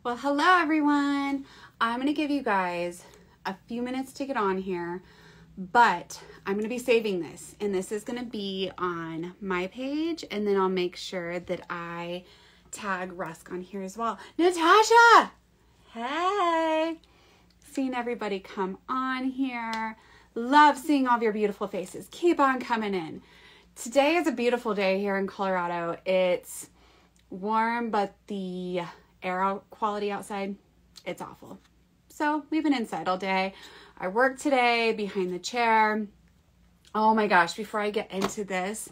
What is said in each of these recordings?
Well, hello everyone. I'm going to give you guys a few minutes to get on here, but I'm going to be saving this, and this is going to be on my page, and then I'll make sure that I tag Rusk on here as well. Natasha! Hey! Seeing everybody come on here. Love seeing all of your beautiful faces. Keep on coming in. Today is a beautiful day here in Colorado. It's warm, but the air quality outside, it's awful. So we've been inside all day. I worked today behind the chair. Oh my gosh, before I get into this,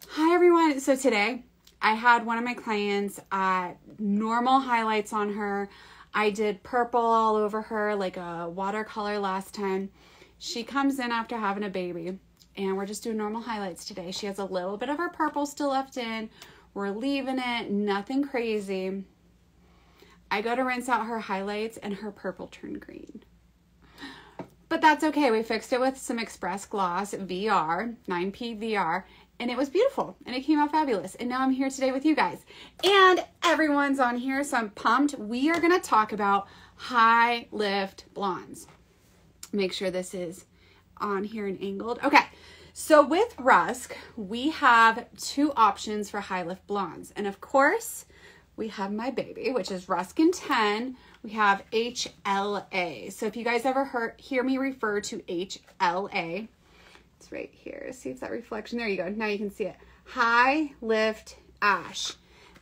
hi everyone. So today I had one of my clients normal highlights on her. I did purple all over her like a watercolor last time. She comes in after having a baby and we're just doing normal highlights today. She has a little bit of her purple still left in. We're leaving it, nothing crazy. I go to rinse out her highlights and her purple turned green. But that's okay. We fixed it with some Express Gloss VR, 9P VR, and it was beautiful and it came out fabulous. And now I'm here today with you guys. And everyone's on here, so I'm pumped. We are going to talk about high lift blondes. Make sure this is on here and angled. Okay. So with Rusk, we have two options for high lift blondes. And of course, we have my baby, which is Ruskin 10. We have HLA. So if you guys ever hear me refer to HLA, it's right here. See if that reflection, there you go. Now you can see it. High Lift Ash.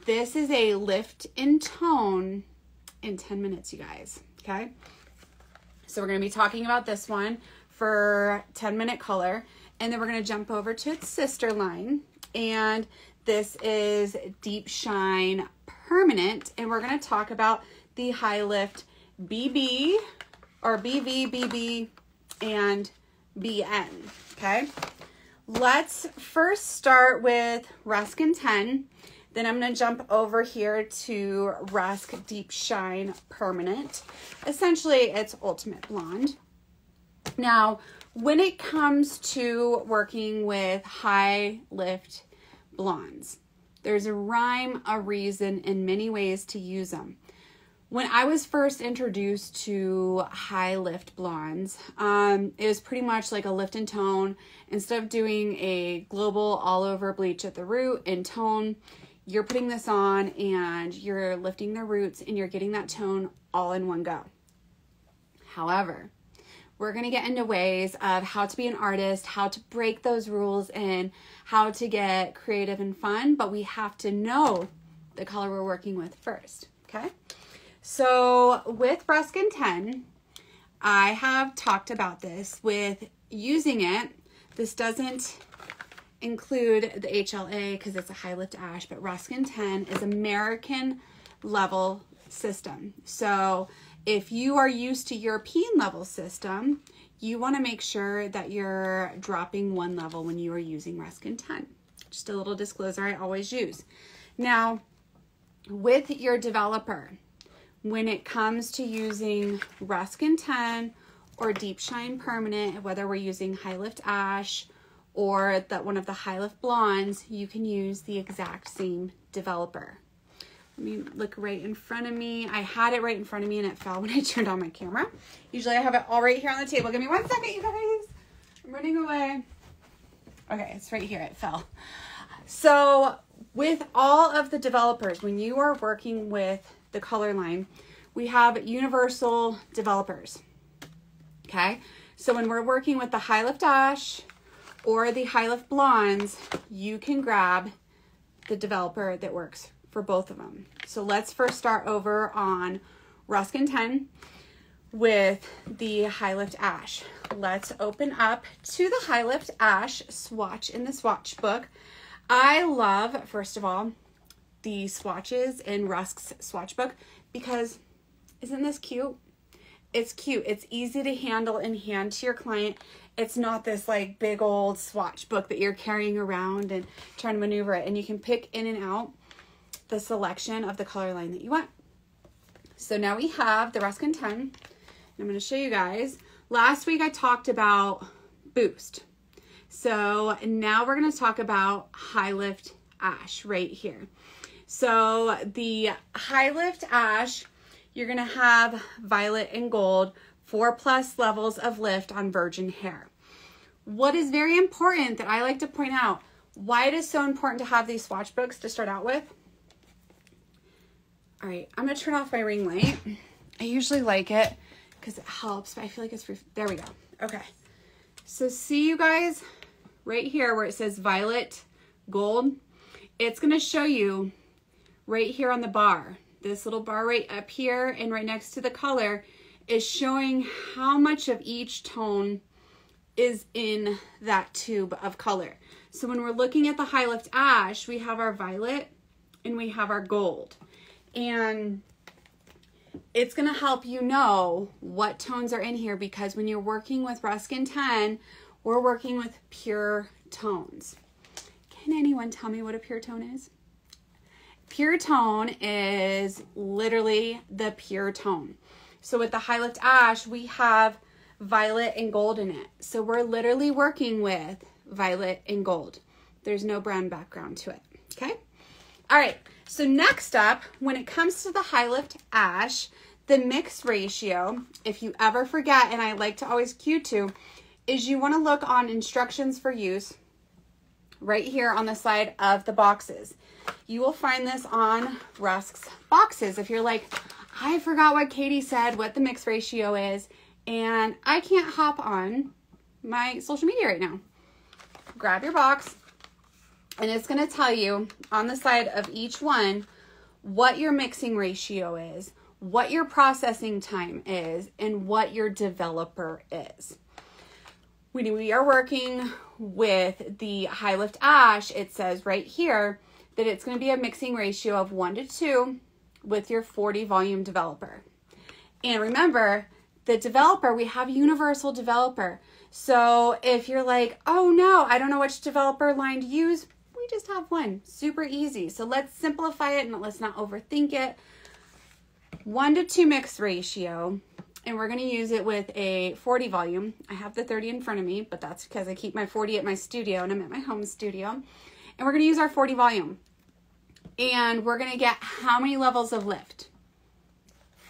This is a lift in tone in 10 minutes, you guys, okay? So we're gonna be talking about this one for 10-minute color, and then we're gonna jump over to its sister line, and this is Deep Shine Permanent, and we're going to talk about the High Lift BB, or BV, BB, and BN, okay? Let's first start with Ruskin 10, then I'm going to jump over here to Rusk Deep Shine Permanent. Essentially, it's Ultimate Blonde. Now, when it comes to working with high lift blondes, there's a rhyme, a reason, and many ways to use them. When I was first introduced to high lift blondes, it was pretty much like a lift and tone. Instead of doing a global all over bleach at the root and tone, you're putting this on and you're lifting the roots and you're getting that tone all in one go. However, we're going to get into ways of how to be an artist, how to break those rules, and how to get creative and fun, but we have to know the color we're working with first, okay? So with Ruskin 10, I have talked about this with using it. This doesn't include the HLA because it's a high lift ash, but Ruskin 10 is American level system. So if you are used to European level system, you want to make sure that you're dropping one level when you are using Ruskin 10. Just a little disclosure I always use. Now, with your developer, when it comes to using Ruskin 10 or Deep Shine Permanent, whether we're using High Lift Ash or one of the High Lift Blondes, you can use the exact same developer. Let me look right in front of me. I had it right in front of me and it fell when I turned on my camera. Usually I have it all right here on the table. Give me 1 second, you guys. I'm running away. Okay, it's right here. It fell. So with all of the developers, when you are working with the color line, we have universal developers. Okay, so when we're working with the High Lift Ash or the High Lift Blondes, you can grab the developer that works for both of them. So let's first start over on Ruskin 10 with the High Lift Ash. Let's open up to the High Lift Ash swatch in the swatch book. I love, first of all, the swatches in Rusk's swatch book because isn't this cute? It's cute. It's easy to handle and hand to your client. It's not this like big old swatch book that you're carrying around and trying to maneuver it, and you can pick in and out the selection of the color line that you want. So now we have the Ruskin 10. I'm going to show you guys. Last week I talked about Boost. So now we're going to talk about High Lift Ash right here. So the High Lift Ash you're gonna have violet and gold, 4+ levels of lift on virgin hair. What is very important that I like to point out, why it is so important to have these swatch books to start out with. All right, I'm gonna turn off my ring light. I usually like it because it helps, but I feel like it's, there we go. Okay, so see you guys right here where it says violet gold, it's gonna show you right here on the bar. This little bar right up here and right next to the color is showing how much of each tone is in that tube of color. So when we're looking at the High Lift Ash, we have our violet and we have our gold. And it's gonna help you know what tones are in here, because when you're working with Ruskin 10, we're working with pure tones. Can anyone tell me what a pure tone is? Pure tone is literally the pure tone. So with the High Lift Ash, we have violet and gold in it. So we're literally working with violet and gold. There's no brown background to it, okay? All right, so next up, when it comes to the High Lift Ash, the mix ratio, if you ever forget, and I like to always cue to, is you wanna look on instructions for use right here on the side of the boxes. You will find this on Rusk's boxes. If you're like, I forgot what Katie said, what the mix ratio is, and I can't hop on my social media right now. Grab your box, and it's gonna tell you on the side of each one what your mixing ratio is, what your processing time is, and what your developer is. When we are working with the High Lift Ash, it says right here that it's going to be a mixing ratio of 1:2 with your 40 volume developer. And remember, the developer, we have universal developer. So if you're like, oh no, I don't know which developer line to use, we just have one. Super easy. So let's simplify it and let's not overthink it. 1:2 mix ratio. And we're going to use it with a 40 volume. I have the 30 in front of me, but that's because I keep my 40 at my studio and I'm at my home studio. And we're going to use our 40 volume. And we're going to get how many levels of lift?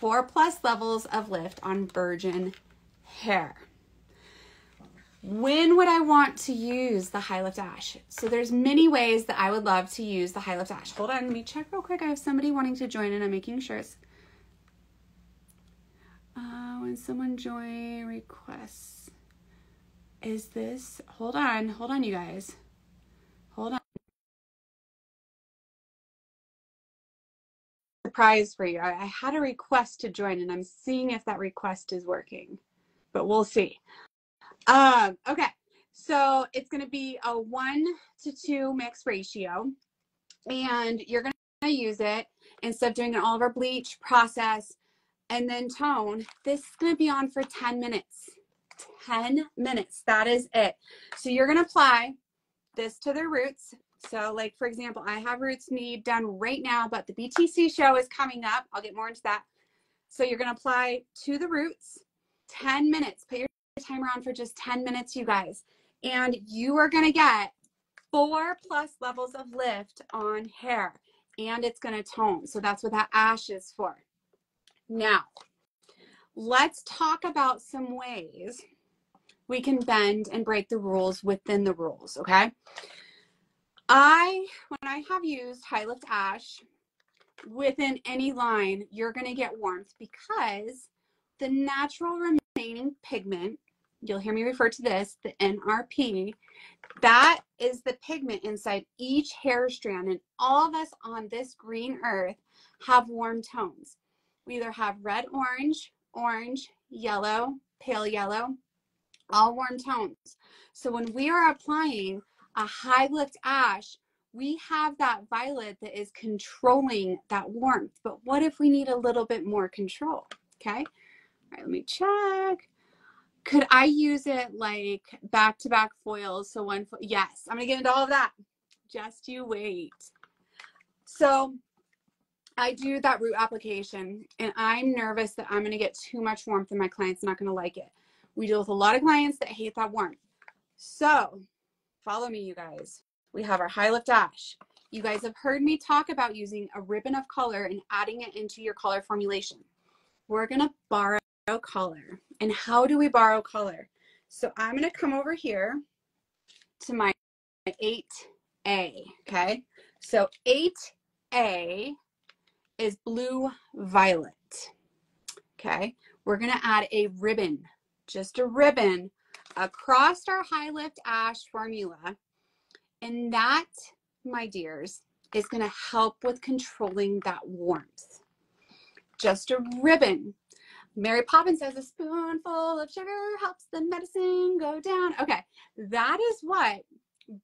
4+ levels of lift on virgin hair. When would I want to use the High Lift Ash? So there's many ways that I would love to use the High Lift Ash. Hold on, let me check real quick. I have somebody wanting to join and I'm making sure it's... when someone join requests, is this, hold on you guys, hold on. Surprise for you. I had a request to join and I'm seeing if that request is working, but we'll see. Okay, so it's going to be a 1:2 mix ratio, and you're going to use it instead of doing an all over bleach process and then tone. This is going to be on for 10 minutes. 10 minutes. That is it. So you're going to apply this to the roots. So like, for example, I have roots need done right now, but the BTC show is coming up. I'll get more into that. So you're going to apply to the roots 10 minutes. Put your timer on for just 10 minutes, you guys. And you are going to get 4+ levels of lift on hair. And it's going to tone. So that's what that ash is for. Now, let's talk about some ways we can bend and break the rules within the rules, okay? When I have used High Lift Ash within any line, you're going to get warmth because the natural remaining pigment, you'll hear me refer to this, the NRP, that is the pigment inside each hair strand, and all of us on this green earth have warm tones. We either have red, orange, yellow, pale yellow, all warm tones. So when we are applying a High Lift Ash, we have that violet that is controlling that warmth. But what if we need a little bit more control? Okay. All right, let me check. Could I use it like back-to-back foils? So one, yes, I'm gonna get into all of that. Just you wait. So I do that root application and I'm nervous that I'm going to get too much warmth and my client's not going to like it. We deal with a lot of clients that hate that warmth. So follow me, you guys. We have our High Lift Ash. You guys have heard me talk about using a ribbon of color and adding it into your color formulation. we're going to borrow color. And how do we borrow color? So I'm going to come over here to my 8A, okay? So 8A is blue violet, okay? We're going to add a ribbon, just a ribbon across our High Lift Ash formula. And that, my dears, is going to help with controlling that warmth. Just a ribbon. Mary Poppins says a spoonful of sugar helps the medicine go down. Okay, that is what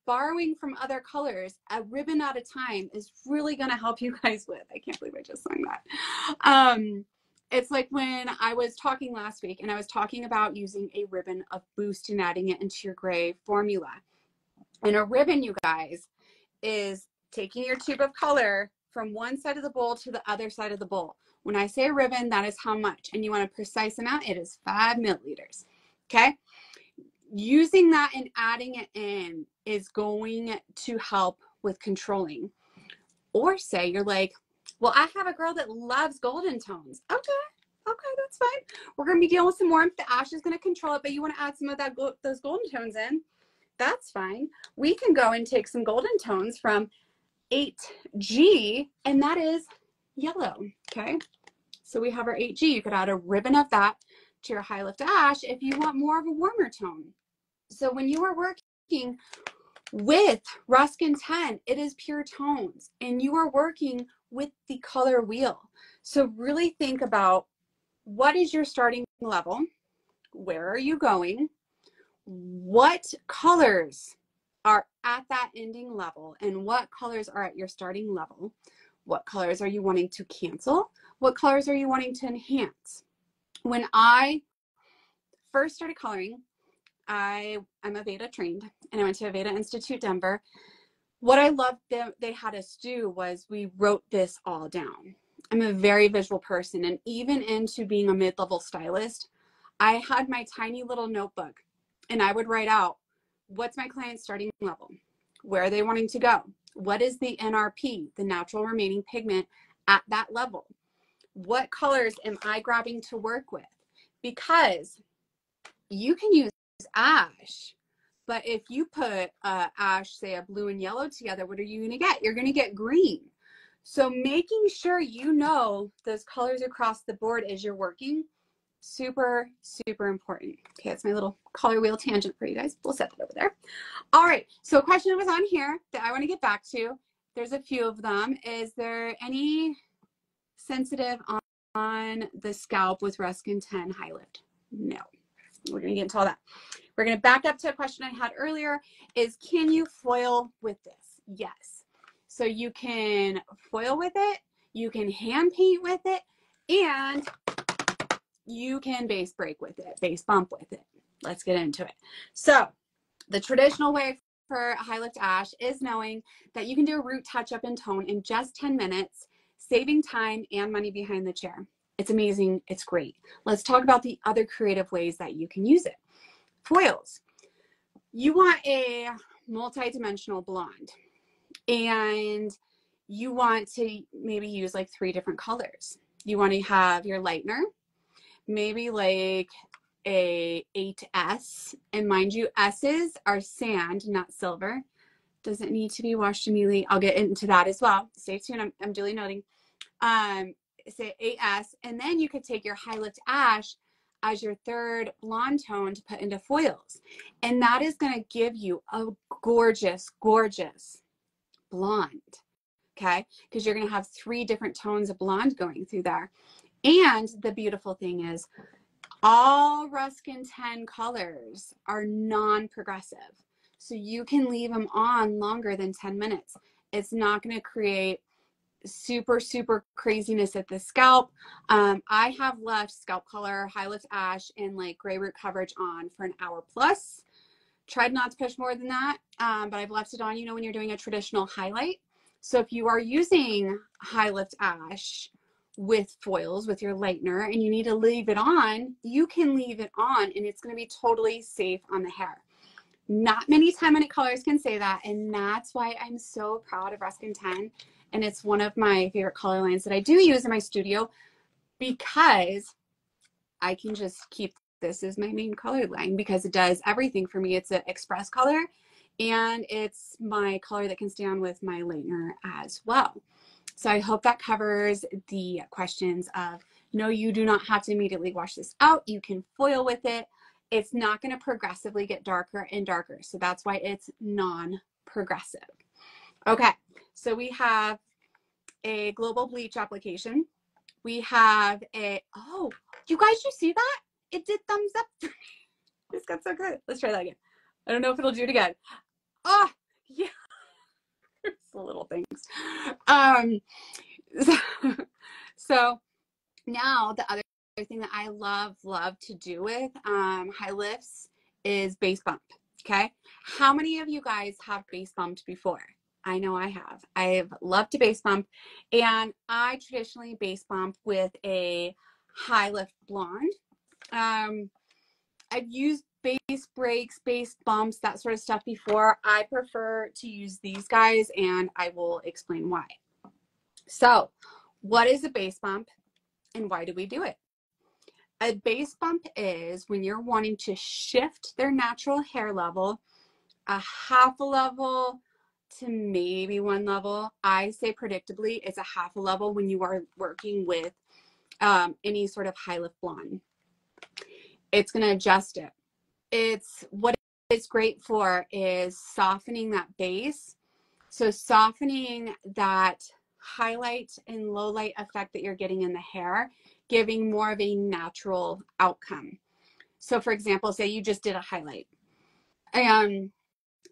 borrowing from other colors, a ribbon at a time, is really going to help you guys with. I can't believe I just sang that. It's like when I was talking last week and I was talking about using a ribbon of Boost and adding it into your gray formula. And a ribbon, you guys, is taking your tube of color from one side of the bowl to the other side of the bowl. When I say a ribbon, that is how much. And you want a precise amount, it is 5 milliliters. Okay? Using that and adding it in is going to help with controlling. Or say you're like, well, I have a girl that loves golden tones. Okay, that's fine. We're going to be dealing with some warmth. The ash is going to control it, but you want to add some of those golden tones in. That's fine. We can go and take some golden tones from 8G, and that is yellow, okay? So we have our 8G. You could add a ribbon of that to your High Lift Ash if you want more of a warmer tone. So when you are working with Ruskin 10, it is pure tones, and you are working with the color wheel. So really think about, what is your starting level? Where are you going? What colors are at that ending level, and what colors are at your starting level? What colors are you wanting to cancel? What colors are you wanting to enhance? When I first started coloring, I'm Aveda trained, and I went to Aveda Institute Denver. What I loved they had us do was we wrote this all down. I'm a very visual person, and even into being a mid-level stylist, I had my tiny little notebook, and I would write out, what's my client's starting level? Where are they wanting to go? What is the NRP, the natural remaining pigment, at that level? What colors am I grabbing to work with? Because you can use ash, but if you put ash, say a blue and yellow together, what are you going to get? You're going to get green. So making sure you know those colors across the board as you're working, super, super important. Okay, that's my little color wheel tangent for you guys. We'll set that over there. All right, so a question that was on here that I want to get back to, there's a few of them. Is there any sensitive on the scalp with Ruskin 10 High Lift? No. We're going to get into all that. We're going to back up to a question I had earlier, is can you foil with this? Yes. So you can foil with it, you can hand paint with it, and you can base break with it, base bump with it. Let's get into it. So the traditional way for High Lift Ash is knowing that you can do a root touch up and tone in just 10 minutes, saving time and money behind the chair. It's amazing. It's great. Let's talk about the other creative ways that you can use it. Foils. You want a multi-dimensional blonde, and you want to maybe use like 3 different colors. You want to have your lightener, maybe like a 8S, and mind you, S's are sand, not silver. Doesn't need to be washed immediately. I'll get into that as well. Stay tuned. I'm duly noting. Say 8S, and then you could take your High Lift Ash as your 3rd blonde tone to put into foils, and that is going to give you a gorgeous, gorgeous blonde. Okay, because you're going to have 3 different tones of blonde going through there. And the beautiful thing is, all Ruskin 10 colors are non-progressive, so you can leave them on longer than 10 minutes. It's not going to create super, super craziness at the scalp. I have left scalp color, High Lift Ash, and like gray root coverage on for an hour plus. Tried not to push more than that, but I've left it on, you know, when you're doing a traditional highlight. So if you are using High Lift Ash with foils, with your lightener, and you need to leave it on, you can leave it on, and it's going to be totally safe on the hair. Not many 10-minute colors can say that, and that's why I'm so proud of Ruskin 10. And it's one of my favorite color lines that I do use in my studio. because I can just keep this as my main color line because it does everything for me. It's an express color and it's my color that can stay on with my lightener as well. So I hope that covers the questions of, no, you do not have to immediately wash this out. You can foil with it. It's not going to progressively get darker and darker. So that's why it's non-progressive. Okay, so we have a global bleach application. We have a, oh, you guys, you see that? It did thumbs up. This got so good. Let's try that again. I don't know if it'll do it again. Oh, yeah. It's the little things. So now the other thing that I love to do with high lifts is base bump. Okay. How many of you guys have base bumped before? I know I have. I've loved to base bump, and I traditionally base bump with a high lift blonde. I've used base breaks, base bumps, that sort of stuff before. I prefer to use these guys, and I will explain why. So, what is a base bump and why do we do it? A base bump is when you're wanting to shift their natural hair level a half a level to maybe 1 level. I say predictably it's a half a level when you are working with any sort of high lift blonde. It's going to adjust it. It's what it's great for is softening that base. So softening that highlight and low light effect that you're getting in the hair, giving more of a natural outcome. So for example, say you just did a highlight and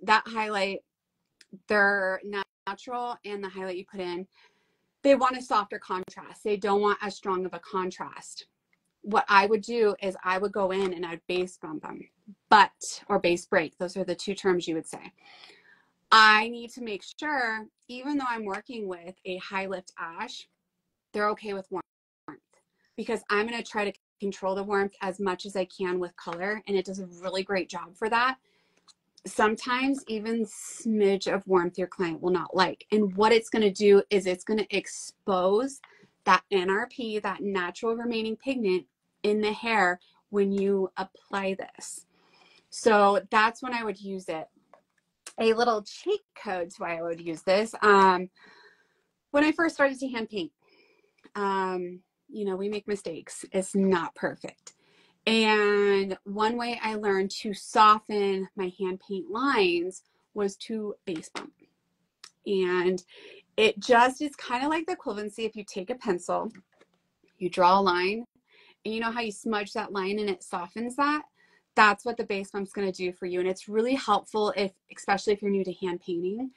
that highlight, they're natural, and the highlight you put in, they want a softer contrast. They don't want as strong of a contrast. What I would do is I would go in and I'd base bump them, or base break. Those are the two terms you would say. I need to make sure, even though I'm working with a high lift ash, they're okay with warmth, because I'm going to try to control the warmth as much as I can with color, and it does a really great job for that. Sometimes even smidge of warmth your client will not like. And what it's going to do is it's going to expose that NRP, that natural remaining pigment in the hair when you apply this. So that's when I would use it. A little cheat code to why I would use this. When I first started to hand paint, you know, we make mistakes. It's not perfect. And one way I learned to soften my hand paint lines was to base bump. And it just is kind of like the equivalency if you take a pencil, you draw a line, and you know how you smudge that line and it softens that? That's what the base bump's going to do for you. And it's really helpful especially if you're new to hand painting,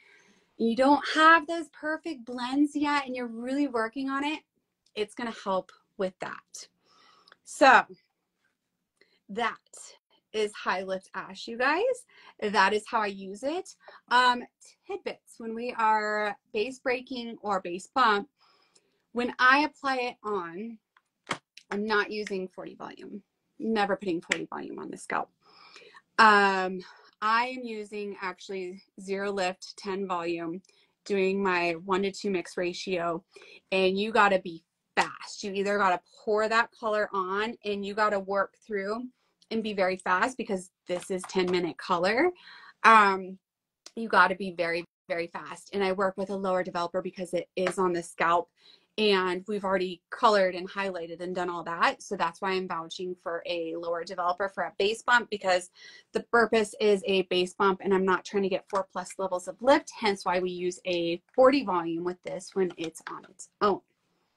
you don't have those perfect blends yet and you're really working on it. It's going to help with that. So that is high lift ash, you guys. That is how I use it. Tidbits when we are base breaking or base bump, when I apply it on, I'm not using 40 volume, never putting 40 volume on the scalp. I am using actually 0 lift, 10 volume, doing my 1:2 mix ratio, and you got to be fast. You either got to pour that color on and you got to work through and be very fast because this is 10-minute color. You got to be very, very fast. And I work with a lower developer because it is on the scalp and we've already colored and highlighted and done all that. So that's why I'm vouching for a lower developer for a base bump, because the purpose is a base bump and I'm not trying to get 4+ levels of lift, hence why we use a 40 volume with this when it's on its own.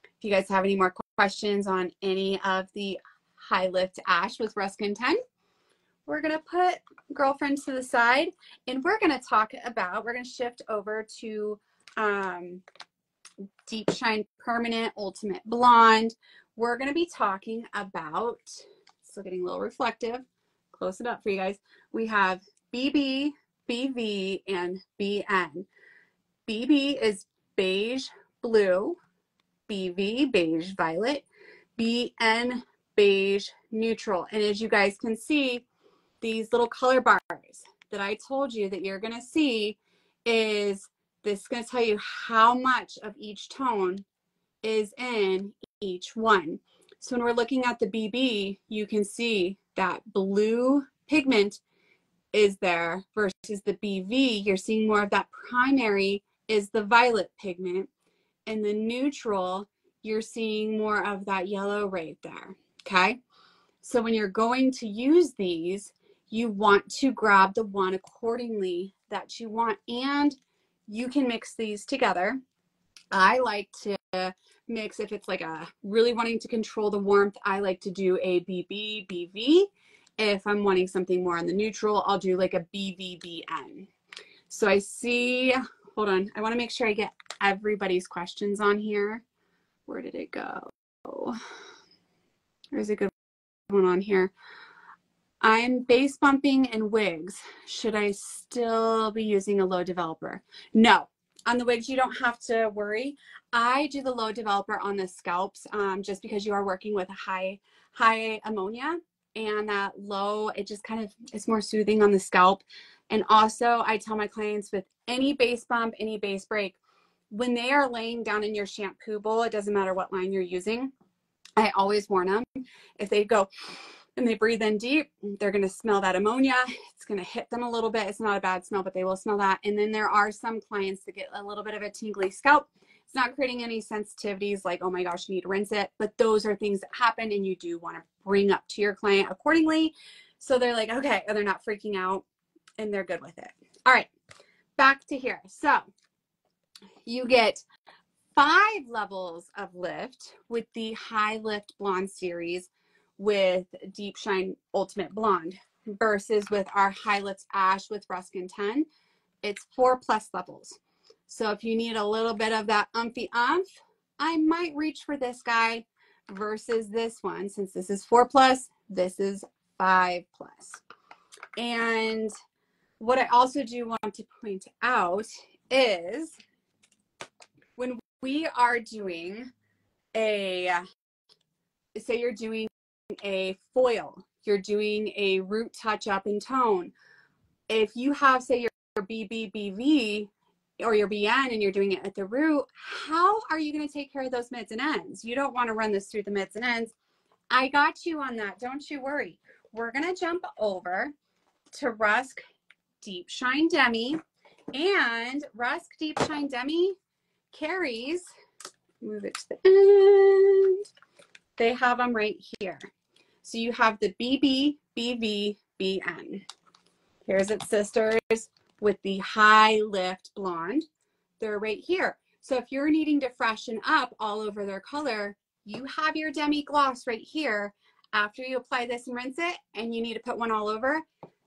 If you guys have any more questions on any of the high lift ash with Ruskin 10, we're going to put girlfriend to the side and we're going to shift over to Deep Shine Permanent Ultimate Blonde. We're going to be talking about, still getting a little reflective, close it up for you guys. We have BB, BV, and BN. BB is beige blue, BV beige violet, BN beige neutral. And as you guys can see, these little color bars that I told you that you're going to see is this going to tell you how much of each tone is in each one. So when we're looking at the BB, you can see that blue pigment is there versus the BV. You're seeing more of that primary is the violet pigment. And the neutral, you're seeing more of that yellow right there, okay? So when you're going to use these, you want to grab the one accordingly that you want, and you can mix these together. I like to mix, if it's like a really wanting to control the warmth, I like to do a BB, BV. If I'm wanting something more on the neutral, I'll do like a BVBN. So I see, hold on, I want to make sure I get everybody's questions on here. Where did it go? There's a good one on here. I'm base bumping and wigs. Should I still be using a low developer? No. On the wigs, you don't have to worry. I do the low developer on the scalps just because you are working with a high ammonia, and that low, it just kind of is more soothing on the scalp. And also, I tell my clients with any base bump, any base break, when they are laying down in your shampoo bowl, it doesn't matter what line you're using, I always warn them, if they go and they breathe in deep, they're going to smell that ammonia. It's going to hit them a little bit. It's not a bad smell, but they will smell that. And then there are some clients that get a little bit of a tingly scalp. It's not creating any sensitivities like, oh my gosh, you need to rinse it. But those are things that happen, and you do want to bring up to your client accordingly. So they're like, okay, and they're not freaking out and they're good with it. All right, back to here. So you get 5 levels of lift with the High Lift Blonde series with Deep Shine Ultimate Blonde versus with our High Lift Ash with Ruskin 10. It's 4+ levels. So if you need a little bit of that umphy umph, I might reach for this guy versus this one. Since this is 4+, this is 5+. And what I also do want to point out is when we are doing a, say you're doing a foil, you're doing a root touch up and tone. If you have, say, your BBBV or your BN and you're doing it at the root, how are you going to take care of those mids and ends? You don't want to run this through the mids and ends. I got you on that. Don't you worry. We're going to jump over to Rusk Deep Shine Demi, and Rusk Deep Shine Demi carries, move it to the end. They have them right here. So you have the BB, BV, BN. Here's its sisters with the High Lift Blonde. They're right here. So if you're needing to freshen up all over their color, you have your Demi Gloss right here. After you apply this and rinse it, and you need to put one all over,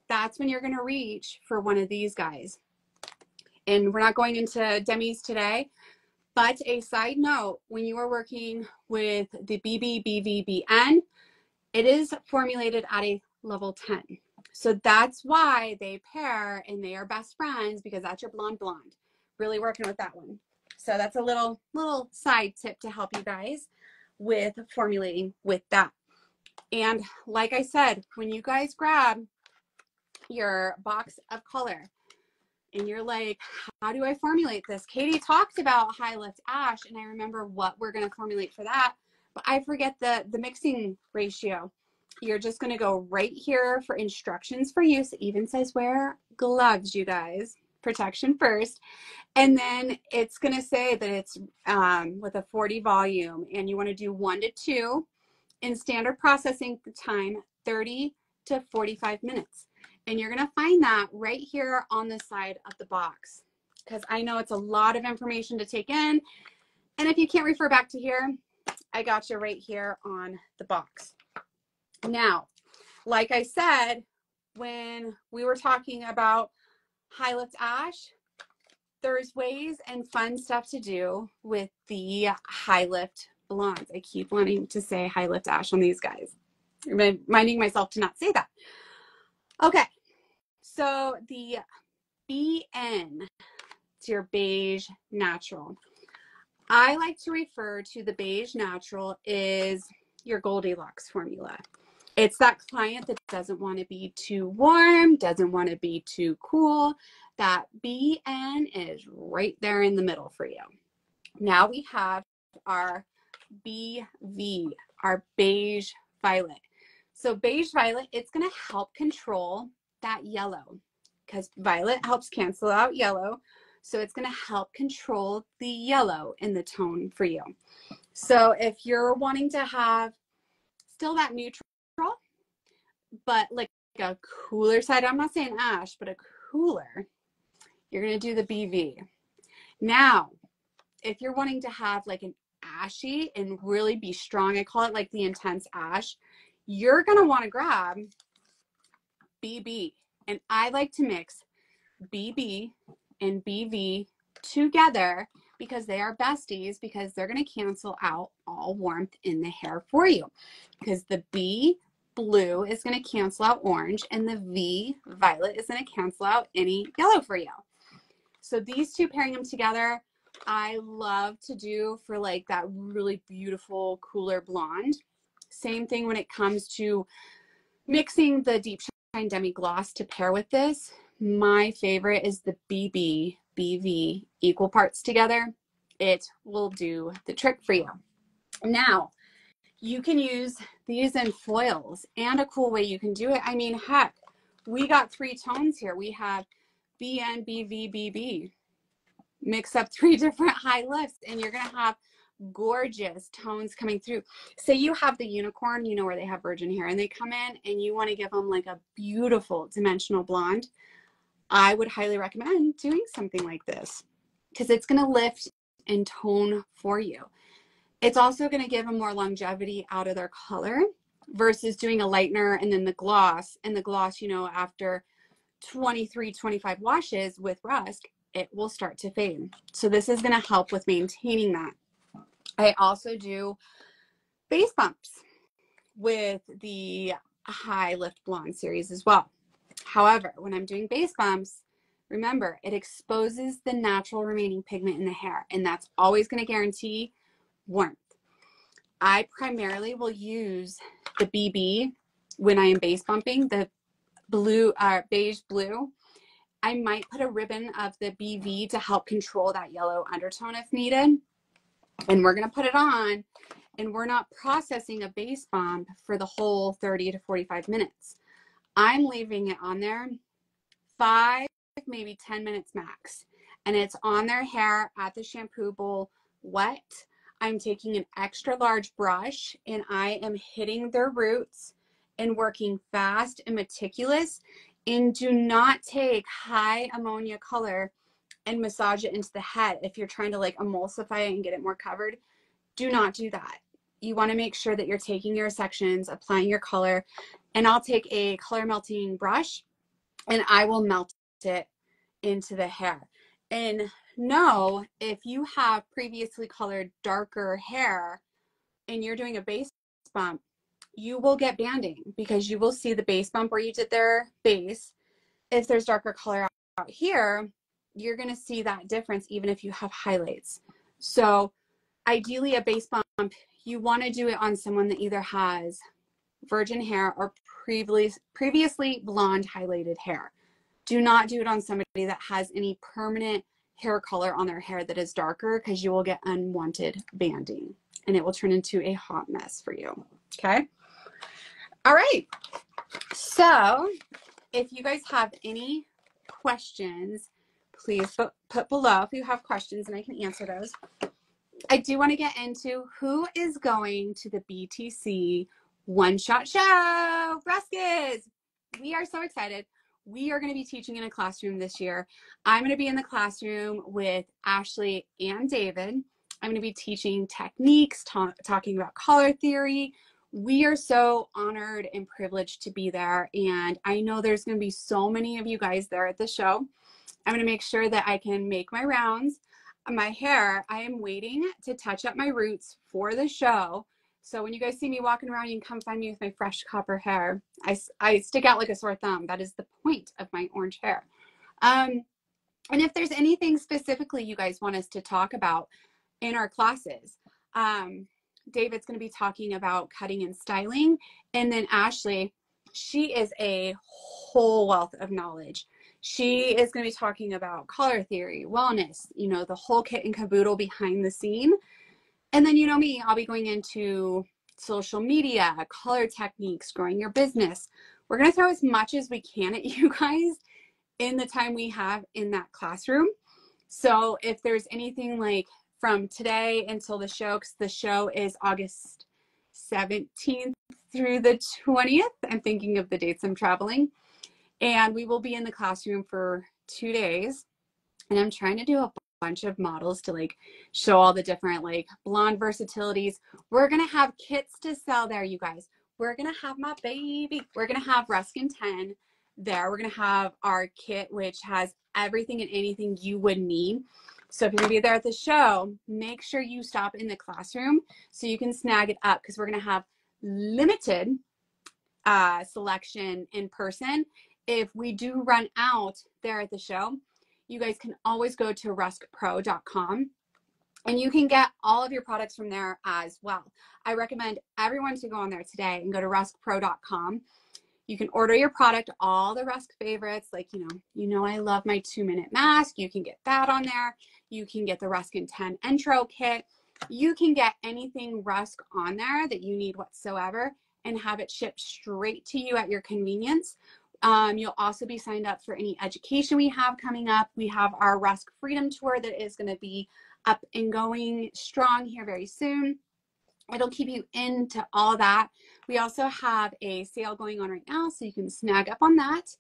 that's when you're going to reach for one of these guys. And we're not going into Demis today, but a side note, when you are working with the BB, BV, BN, it is formulated at a level 10. So that's why they pair and they are best friends, because that's your blonde blonde. Really working with that one. So that's a little side tip to help you guys with formulating with that. And like I said, when you guys grab your box of color and you're like, how do I formulate this? Katie talked about High Lift Ash, and I remember what we're going to formulate for that, but I forget the mixing ratio. You're just going to go right here for instructions for use. It even says wear gloves, you guys. Protection first. And then it's going to say that it's with a 40 volume, and you want to do 1 to 2 in standard processing time, 30 to 45 minutes. And you're going to find that right here on the side of the box, because I know it's a lot of information to take in. And if you can't refer back to here, I got you right here on the box. Now, like I said, when we were talking about High Lift Ash, there's ways and fun stuff to do with the High Lift Blondes. I keep wanting to say High Lift Ash on these guys. I'm reminding myself to not say that. Okay, so the BN, it's your beige natural. I like to refer to the beige natural is your Goldilocks formula. It's that client that doesn't want to be too warm, doesn't want to be too cool. That BN is right there in the middle for you. Now we have our BV our beige violet. So beige violet, it's going to help control that yellow because violet helps cancel out yellow. So it's going to help control the yellow in the tone for you. So if you're wanting to have still that neutral, but like a cooler side, I'm not saying ash, but a cooler, you're going to do the BV. Now, if you're wanting to have like an ashy and really be strong, I call it like the intense ash, you're going to want to grab BB. And I like to mix BB and BV together because they are besties, because they're going to cancel out all warmth in the hair for you. Because the B blue is going to cancel out orange and the V violet is going to cancel out any yellow for you. So these two, pairing them together, I love to do for like that really beautiful cooler blonde. Same thing when it comes to mixing the Deep Shine Demi Gloss to pair with this. My favorite is the BB, BV, equal parts together. It will do the trick for you. Now, you can use these in foils, and a cool way you can do it. I mean, heck, we got 3 tones here. We have BN, BV, BB. Mix up 3 different high lifts, and you're going to have gorgeous tones coming through. Say you have the unicorn, you know, where they have virgin hair, and they come in and you want to give them like a beautiful dimensional blonde. I would highly recommend doing something like this because it's going to lift and tone for you. It's also going to give them more longevity out of their color versus doing a lightener and then the gloss. And the gloss, you know, after 23, 25 washes with Rusk, it will start to fade. So this is going to help with maintaining that. I also do base bumps with the High Lift Blonde series as well. However, when I'm doing base bumps, remember, it exposes the natural remaining pigment in the hair, and that's always going to guarantee warmth. I primarily will use the BB when I am base bumping, the blue, beige blue. I might put a ribbon of the BV to help control that yellow undertone if needed. And we're going to put it on, and we're not processing a base bump for the whole 30 to 45 minutes. I'm leaving it on there 5, maybe 10 minutes max. And it's on their hair at the shampoo bowl wet. I'm taking an extra large brush and I am hitting their roots and working fast and meticulous. And do not take high ammonia color and massage it into the head. If you're trying to like emulsify it and get it more covered, do not do that. You want to make sure that you're taking your sections, applying your color, and I'll take a color melting brush and I will melt it into the hair. And know if you have previously colored darker hair and you're doing a base bump, you will get banding because you will see the base bump where you did their base. If there's darker color out here, you're going to see that difference even if you have highlights. So ideally a base bump, you want to do it on someone that either has virgin hair or previously blonde highlighted hair. Do not do it on somebody that has any permanent hair color on their hair that is darker because you will get unwanted banding and it will turn into a hot mess for you. Okay. All right. So if you guys have any questions, please put below if you have questions and I can answer those. I do want to get into who is going to the BTC one-shot show. Ruskis, we are so excited. We are going to be teaching in a classroom this year. I'm going to be in the classroom with Ashley and David. I'm going to be teaching techniques, talking about color theory. We are so honored and privileged to be there. And I know there's going to be so many of you guys there at the show. I'm going to make sure that I can make my rounds. My hair, I am waiting to touch up my roots for the show. So when you guys see me walking around, you can come find me with my fresh copper hair. I stick out like a sore thumb. That is the point of my orange hair. And if there's anything specifically you guys want us to talk about in our classes, David's going to be talking about cutting and styling. And then Ashley, she is a whole wealth of knowledge. She is going to be talking about color theory, wellness, you know, the whole kit and caboodle behind the scene. And then, you know me, I'll be going into social media, color techniques, growing your business. We're going to throw as much as we can at you guys in the time we have in that classroom. So if there's anything like from today until the show, because the show is August 17th through the 20th. I'm thinking of the dates I'm traveling. And we will be in the classroom for 2 days. And I'm trying to do a bunch of models to like show all the different like blonde versatilities. We're going to have kits to sell there, you guys. We're going to have my baby. We're going to have Ruskin 10 there. We're going to have our kit, which has everything and anything you would need. So if you're going to be there at the show, make sure you stop in the classroom so you can snag it up, because we're going to have limited selection in person. If we do run out there at the show, you guys can always go to ruskpro.com and you can get all of your products from there as well. I recommend everyone to go on there today and go to ruskpro.com. You can order your product, all the Rusk favorites, like, I love my 2-minute mask. You can get that on there. You can get the Ruskin 10 intro kit. You can get anything Rusk on there that you need whatsoever and have it shipped straight to you at your convenience. You'll also be signed up for any education we have coming up. We have our Rusk Freedom Tour that is going to be up and going strong here very soon. It'll keep you into all that. We also have a sale going on right now, so you can snag up on that.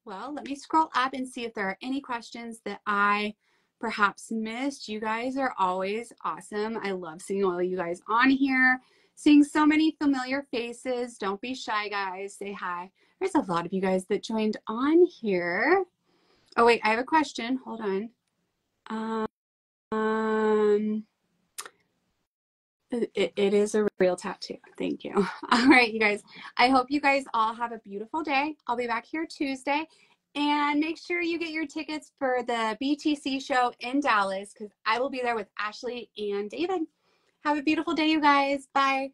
Well, let me scroll up and see if there are any questions that I perhaps missed. You guys are always awesome. I love seeing all of you guys on here, seeing so many familiar faces. Don't be shy, guys. Say hi. There's a lot of you guys that joined on here. Oh, wait, I have a question. Hold on. It is a real tattoo. Thank you. All right, you guys. I hope you guys all have a beautiful day. I'll be back here Tuesday. And make sure you get your tickets for the BTC show in Dallas, because I will be there with Ashley and David. Have a beautiful day, you guys. Bye.